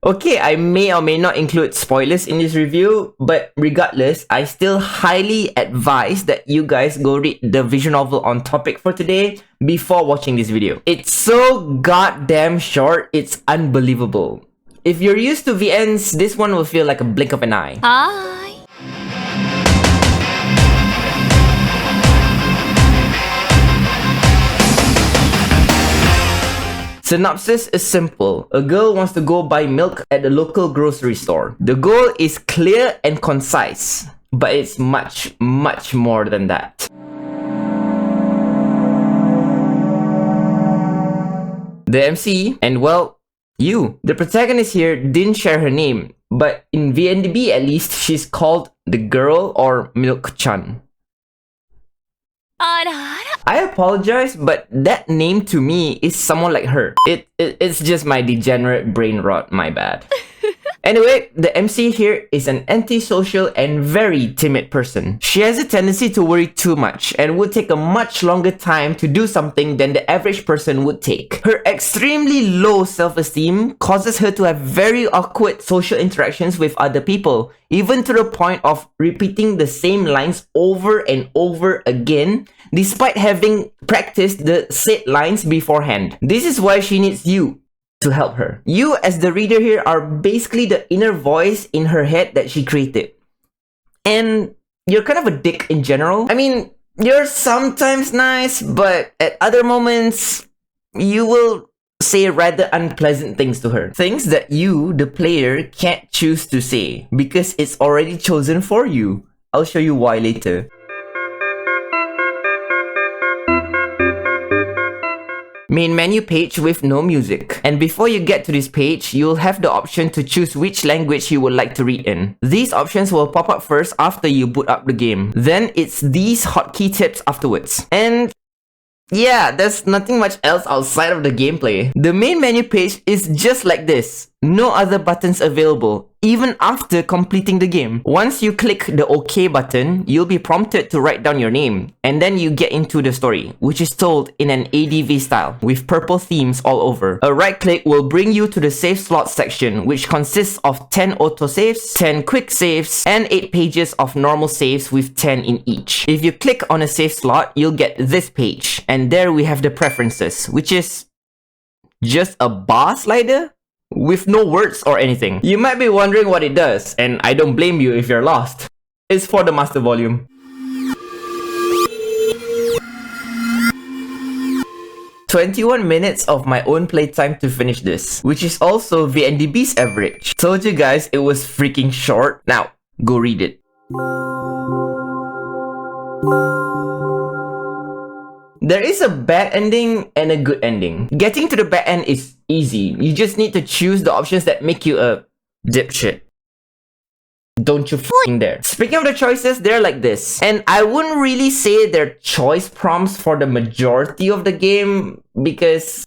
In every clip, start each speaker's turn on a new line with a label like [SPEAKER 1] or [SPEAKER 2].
[SPEAKER 1] Okay, I may or may not include spoilers in this review, but regardless, I still highly advise that you guys go read the visual novel on topic for today before watching this video. It's so goddamn short, it's unbelievable. If you're used to VNs, this one will feel like a blink of an eye.
[SPEAKER 2] Hi.
[SPEAKER 1] Synopsis is simple. A girl wants to go buy milk at the local grocery store. The goal is clear and concise, but it's much, much more than that. The MC, and well, you. The protagonist here didn't share her name, but in VNDB at least, she's called the girl or Milk-chan. I apologize, but that name to me is someone like her. It's just my degenerate brain rot, my bad. Anyway, the MC here is an antisocial and very timid person. She has a tendency to worry too much and would take a much longer time to do something than the average person would take. Her extremely low self-esteem causes her to have very awkward social interactions with other people, even to the point of repeating the same lines over and over again, despite having practiced the said lines beforehand. This is why she needs you to help her. You as the reader here are basically the inner voice in her head that she created. And you're kind of a dick in general. I mean, you're sometimes nice, but at other moments, you will say rather unpleasant things to her. Things that you, the player, can't choose to say because it's already chosen for you. I'll show you why later. Main menu page with no music. And before you get to this page, you'll have the option to choose which language you would like to read in. These options will pop up first after you boot up the game. Then it's these hotkey tips afterwards. And yeah, there's nothing much else outside of the gameplay. The main menu page is just like this. No other buttons available, even after completing the game. Once you click the OK button, you'll be prompted to write down your name. And then you get into the story, which is told in an ADV style, with purple themes all over. A right click will bring you to the save slot section, which consists of 10 autosaves, 10 quick saves, and 8 pages of normal saves with 10 in each. If you click on a save slot, you'll get this page. And there we have the preferences, which is just a bar slider with no words or anything. You might be wondering what it does, and I don't blame you if you're lost. It's for the master volume. "21 minutes of my own playtime to finish this, which is also VNDB's average. Told you guys it was freaking short. Now, go read it." There is a bad ending and a good ending. Getting to the bad end is easy. You just need to choose the options that make you a dipshit. Don't you f***ing dare. Speaking of the choices, they're like this. And I wouldn't really say they're choice prompts for the majority of the game because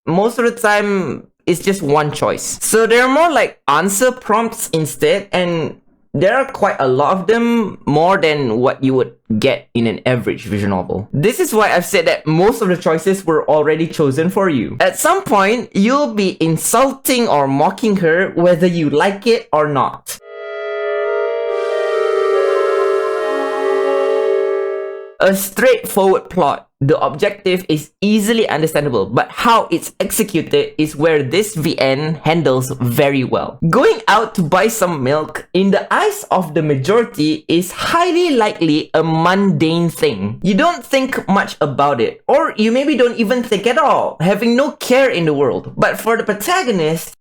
[SPEAKER 1] most of the time it's just one choice. So they're more like answer prompts instead, and there are quite a lot of them, more than what you would get in an average visual novel. This is why I've said that most of the choices were already chosen for you. At some point, you'll be insulting or mocking her whether you like it or not. A straightforward plot. The objective is easily understandable, but how it's executed is where this VN handles very well. Going out to buy some milk, in the eyes of the majority, is highly likely a mundane thing. You don't think much about it, or you maybe don't even think at all, having no care in the world. But for the protagonist,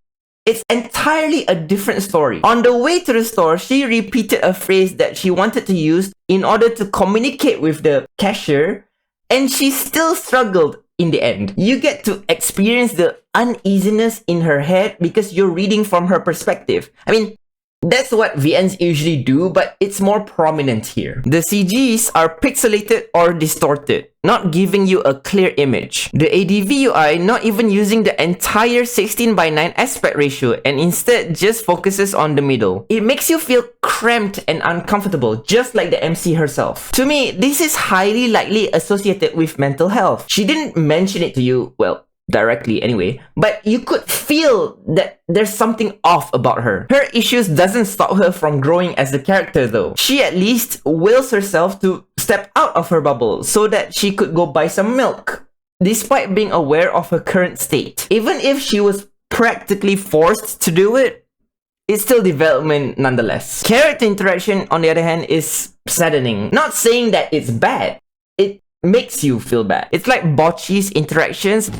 [SPEAKER 1] it's entirely a different story. On the way to the store, she repeated a phrase that she wanted to use in order to communicate with the cashier, and she still struggled in the end. You get to experience the uneasiness in her head because you're reading from her perspective. I mean, that's what VNs usually do, but it's more prominent here. The CGs are pixelated or distorted, not giving you a clear image. The ADV UI not even using the entire 16:9 aspect ratio and instead just focuses on the middle. It makes you feel cramped and uncomfortable, just like the MC herself. To me, this is highly likely associated with mental health. She didn't mention it to you, well, directly anyway, but you could feel that there's something off about her. Her issues doesn't stop her from growing as a character though. She at least wills herself to step out of her bubble so that she could go buy some milk, despite being aware of her current state. Even if she was practically forced to do it, it's still development nonetheless. Character interaction, on the other hand, is saddening. Not saying that it's bad. It makes you feel bad. It's like Bocchi's interactions,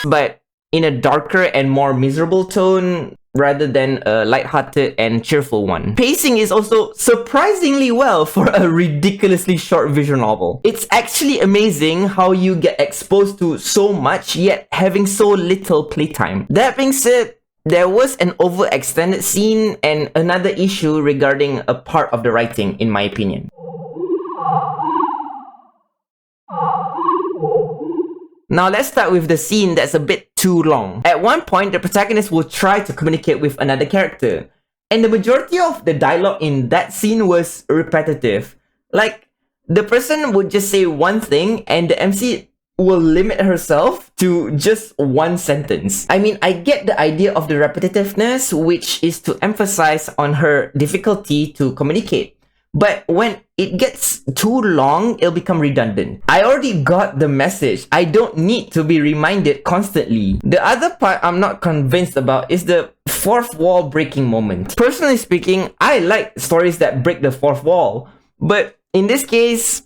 [SPEAKER 1] but in a darker and more miserable tone rather than a lighthearted and cheerful one. Pacing is also surprisingly well for a ridiculously short visual novel. It's actually amazing how you get exposed to so much yet having so little playtime. That being said, there was an overextended scene and another issue regarding a part of the writing, in my opinion. Now let's start with the scene that's a bit too long. At one point, the protagonist will try to communicate with another character, and the majority of the dialogue in that scene was repetitive. Like, the person would just say one thing and the MC will limit herself to just one sentence. I mean, I get the idea of the repetitiveness, which is to emphasize on her difficulty to communicate. But when it gets too long, it'll become redundant. I already got the message. I don't need to be reminded constantly. The other part I'm not convinced about is the fourth wall breaking moment. Personally speaking, I like stories that break the fourth wall. But in this case,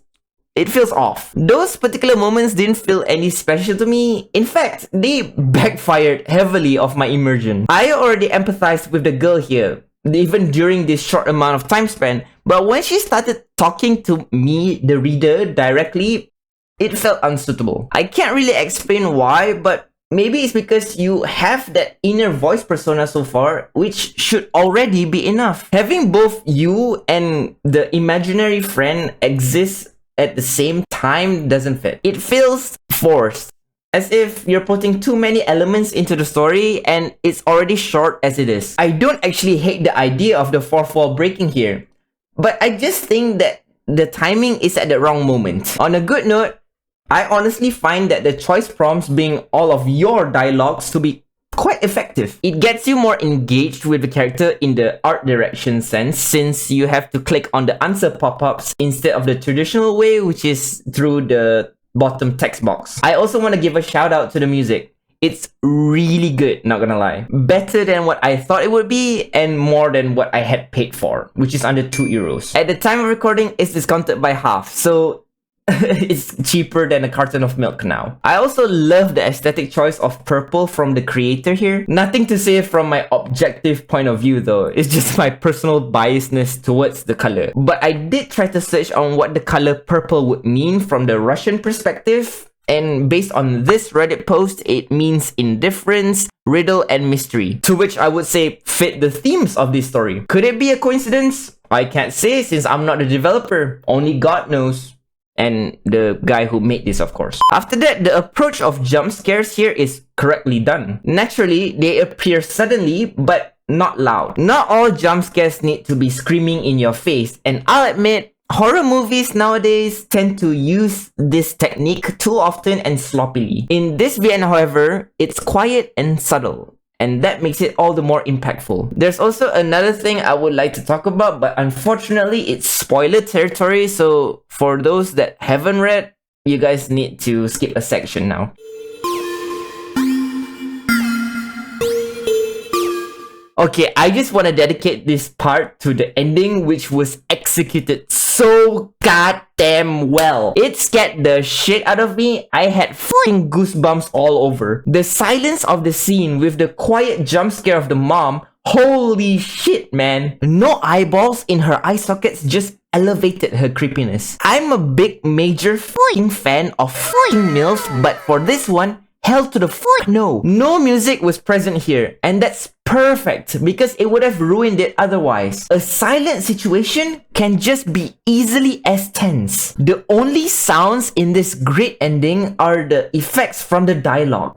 [SPEAKER 1] it feels off. Those particular moments didn't feel any special to me. In fact, they backfired heavily off my immersion. I already empathized with the girl here, even during this short amount of time span, but when she started talking to me, the reader, directly, it felt unsuitable. I can't really explain why, but maybe it's because you have that inner voice persona so far, which should already be enough. Having both you and the imaginary friend exist at the same time doesn't fit. It feels forced, as if you're putting too many elements into the story and it's already short as it is. I don't actually hate the idea of the fourth wall breaking here, but I just think that the timing is at the wrong moment. On a good note, I honestly find that the choice prompts being all of your dialogues to be quite effective. It gets you more engaged with the character in the art direction sense, since you have to click on the answer pop-ups instead of the traditional way, which is through the bottom text box. I also want to give a shout out to the music. It's really good, not gonna lie. Better than what I thought it would be and more than what I had paid for, which is under €2. At the time of recording, it's discounted by half, so it's cheaper than a carton of milk now. I also love the aesthetic choice of purple from the creator here. Nothing to say from my objective point of view though, it's just my personal biasness towards the color. But I did try to search on what the color purple would mean from the Russian perspective, and based on this Reddit post, it means indifference, riddle, and mystery, to which I would say fit the themes of this story. Could it be a coincidence? I can't say since I'm not the developer, only God knows. And the guy who made this, of course. After that, the approach of jump scares here is correctly done. Naturally, they appear suddenly, but not loud. Not all jump scares need to be screaming in your face, and I'll admit, horror movies nowadays tend to use this technique too often and sloppily. In this VN, however, it's quiet and subtle, and that makes it all the more impactful. There's also another thing I would like to talk about, but unfortunately it's spoiler territory, so for those that haven't read, you guys need to skip a section now. Okay, I just want to dedicate this part to the ending, which was executed so goddamn well. It scared the shit out of me. I had fucking goosebumps all over. The silence of the scene with the quiet jump scare of the mom, holy shit, man. No eyeballs in her eye sockets just elevated her creepiness. I'm a big major fucking fan of fucking MILFs, but for this one, hell to the fuck no. No music was present here, and that's perfect because it would have ruined it otherwise. A silent situation can just be easily as tense. The only sounds in this great ending are the effects from the dialogue.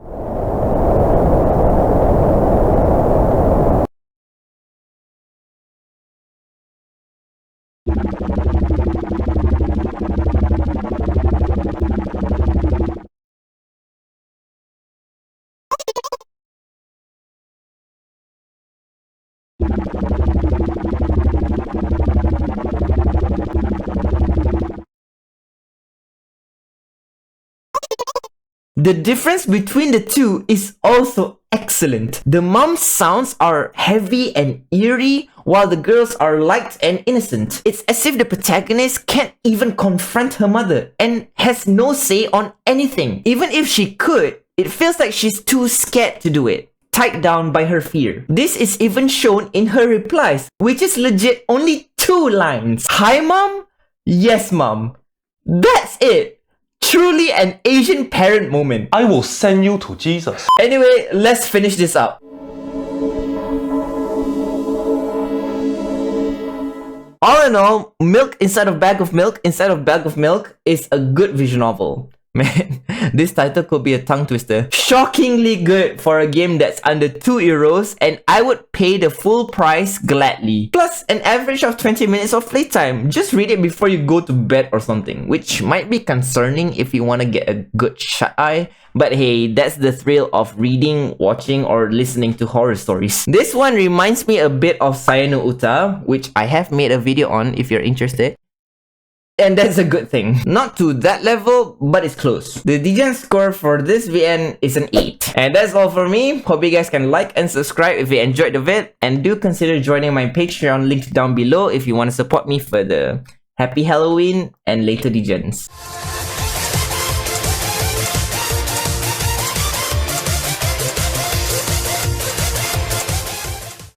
[SPEAKER 1] The difference between the two is also excellent. The mom's sounds are heavy and eerie, while the girls are light and innocent. It's as if the protagonist can't even confront her mother and has no say on anything. Even if she could, it feels like she's too scared to do it, tied down by her fear. This is even shown in her replies, which is legit only 2 lines. Hi mom? Yes mom. That's it. Truly an Asian parent moment.
[SPEAKER 2] I will send you to Jesus.
[SPEAKER 1] Anyway, let's finish this up. All in all, Milk Inside of Bag of Milk Inside of Bag of Milk is a good visual novel. Man, this title could be a tongue twister. Shockingly good for a game that's under 2 euros, and I would pay the full price gladly. Plus, an average of 20 minutes of playtime. Just read it before you go to bed or something, which might be concerning if you want to get a good shut-eye. But hey, that's the thrill of reading, watching, or listening to horror stories. This one reminds me a bit of Sayano Uta, which I have made a video on if you're interested. And that's a good thing. Not to that level, but it's close. The Degen score for this VN is an 8. And that's all for me. Hope you guys can like and subscribe if you enjoyed the vid. And do consider joining my Patreon linked down below if you want to support me further. Happy Halloween and later Degens.